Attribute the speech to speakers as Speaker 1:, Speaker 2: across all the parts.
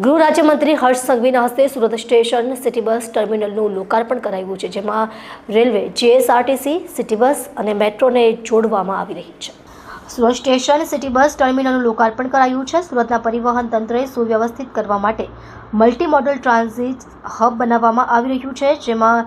Speaker 1: ગૃહ રાજ્યમંત્રી હર્ષ સંઘવીના હસ્તે સુરત સ્ટેશન સિટી બસ ટર્મિનલનું લોકાર્પણ કરાયું છે, જેમાં રેલવે, જીએસઆરટીસી, સિટી બસ અને મેટ્રોને જોડવામાં આવી રહી છે. સુરત સ્ટેશન સિટી બસ ટર્મિનલનું લોકાર્પણ કરાયું છે. સુરતના પરિવહન તંત્રએ સુવ્યવસ્થિત કરવા માટે મલ્ટી મોડલ ટ્રાન્ઝિટ હબ બનાવવામાં આવી રહ્યું છે, જેમાં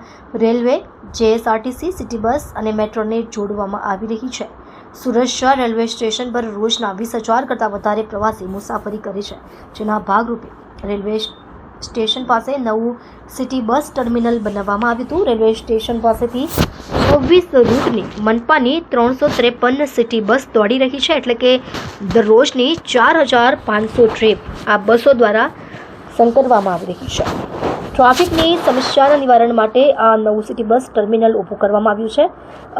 Speaker 1: રેલવે, જીએસઆરટીસી, સિટી બસ અને મેટ્રોને જોડવામાં આવી રહી છે. સુરત શહેર રેલવે સ્ટેશન પર રોજના 20,000 કરતાં વધારે પ્રવાસી મુસાફરી કરે છે, જેના ભાગરૂપે રેલવે સ્ટેશન પાસે નવું સિટી બસ ટર્મિનલ બનાવવામાં આવ્યું હતું. રેલવે સ્ટેશન પાસેથી 26 રૂટની મનપાની 353 સિટી બસ દોડી રહી છે, એટલે કે દરરોજની 4,500 ટ્રીપ આ બસો દ્વારા સંકળવામાં આવી રહી છે. ટ્રાફિકની સમસ્યાના નિવારણ માટે આ નવું સિટી બસ ટર્મિનલ ઊભું કરવામાં આવ્યું છે.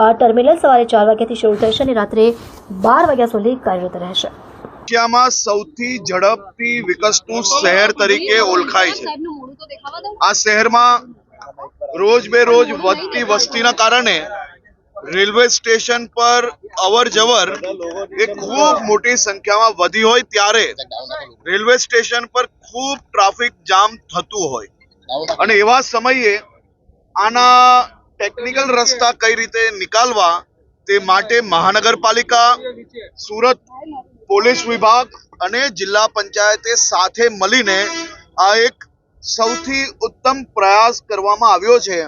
Speaker 1: આ ટર્મિનલ સવારે 4 વાગ્યાથી શરૂ થશે અને રાત્રે 12 વાગ્યા સુધી કાર્યરત રહેશે.
Speaker 2: એશિયામાં સૌથી ઝડપથી વિકસતું શહેર તરીકે ઓળખાય છે. આ શહેરમાં રોજ બે રોજ વધતી વસ્તીના કારણે રેલવે સ્ટેશન પર અવર જવર એ ખૂબ મોટી સંખ્યામાં વધી હોય ત્યારે રેલવે સ્ટેશન પર ખૂબ ટ્રાફિક જામ થતું હોય અને એવા સમયે આના ટેકનિકલ રસ્તા કઈ રીતે નિકાલવા તે માટે મહાનગરપાલિકા, સુરત પોલીસ વિભાગ અને જિલ્લા પંચાયતે સાથે મળીને આ એક સૌથી ઉત્તમ પ્રયાસ કરવામાં આવ્યો છે.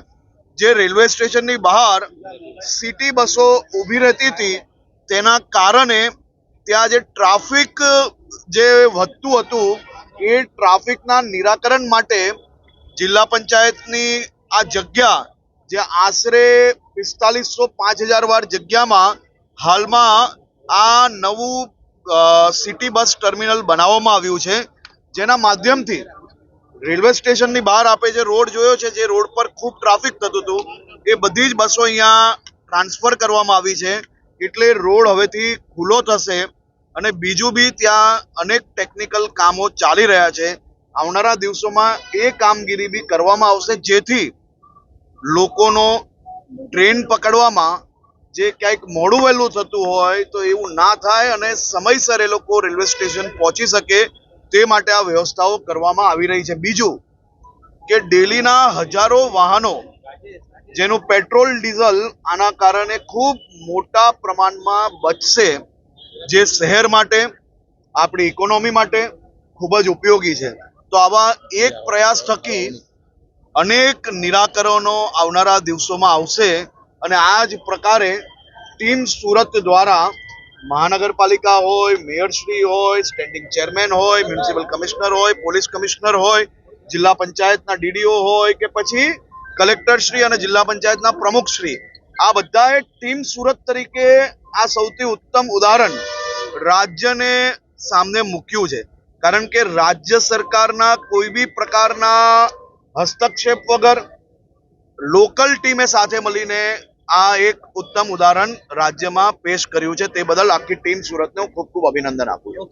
Speaker 2: જે રેલવે સ્ટેશનની બહાર સિટી બસો ઊભી રહેતી હતી તેના કારણે ત્યાં જે ટ્રાફિક જે વધતું હતું એ ટ્રાફિકના નિરાકરણ માટે જિલ્લા પંચાયતની આ જગ્યા જે આશરે 4500-5000 વાર જગ્યામાં હાલમાં આ નવું સિટી બસ ટર્મિનલ બનાવવામાં આવ્યું છે, જેના માધ્યમથી રેલવે સ્ટેશનની બહાર આપે જે રોડ જોયો છે, જે રોડ પર ખૂબ ટ્રાફિક થતું હતું, એ બધી જ બસો અહીંયા ટ્રાન્સફર કરવામાં આવી છે. એટલે રોડ હવેથી ખુલ્લો થશે અને બીજું બી ત્યાં અનેક ટેકનિકલ કામો ચાલી રહ્યા છે. આવનારા દિવસોમાં એ કામગીરી બી કરવામાં આવશે, જેથી લોકોનો ટ્રેન પકડવામાં જે ક્યાંક મોડું વહેલું થતું હોય તો એવું ના થાય અને સમયસર એ લોકો રેલવે સ્ટેશન પહોંચી શકે તે માટે આ વ્યવસ્થાઓ કરવામાં આવી રહી છે. બીજું કે ડેલીના હજારો વાહનો જેનું પેટ્રોલ ડીઝલ આના કારણે ખૂબ મોટા પ્રમાણમાં બચશે, જે શહેર માટે, આપણી ઇકોનોમી માટે ખૂબ જ ઉપયોગી છે. તો આવા એક પ્રયાસ થકી અનેક નિરાકરણો આવનારા દિવસોમાં આવશે અને આ જ પ્રકારે ટીમ સુરત દ્વારા મહાનગરપાલિકા હોય, મેયરશ્રી હોય, સ્ટેન્ડિંગ ચેરમેન હોય, મ્યુનિસિપલ કમિશનર હોય, પોલીસ કમિશનર હોય, જિલ્લા પંચાયતના ડીડીઓ હોય કે પછી કલેક્ટરશ્રી અને જિલ્લા પંચાયતના પ્રમુખશ્રી, આ બધાએ ટીમ સુરત તરીકે આ સૌથી ઉત્તમ ઉદાહરણ રાજ્યને સામે મૂક્યું છે. કારણ કે રાજ્ય સરકારના કોઈ બી પ્રકારના હસ્તક્ષેપ વગર લોકલ ટીમે સાથે મળીને આ એક ઉત્તમ ઉદાહરણ રાજ્યમાં પેશ કર્યું છે. તે બદલ આખી ટીમ સુરતને હું ખૂબ ખૂબ અભિનંદન આપું છું.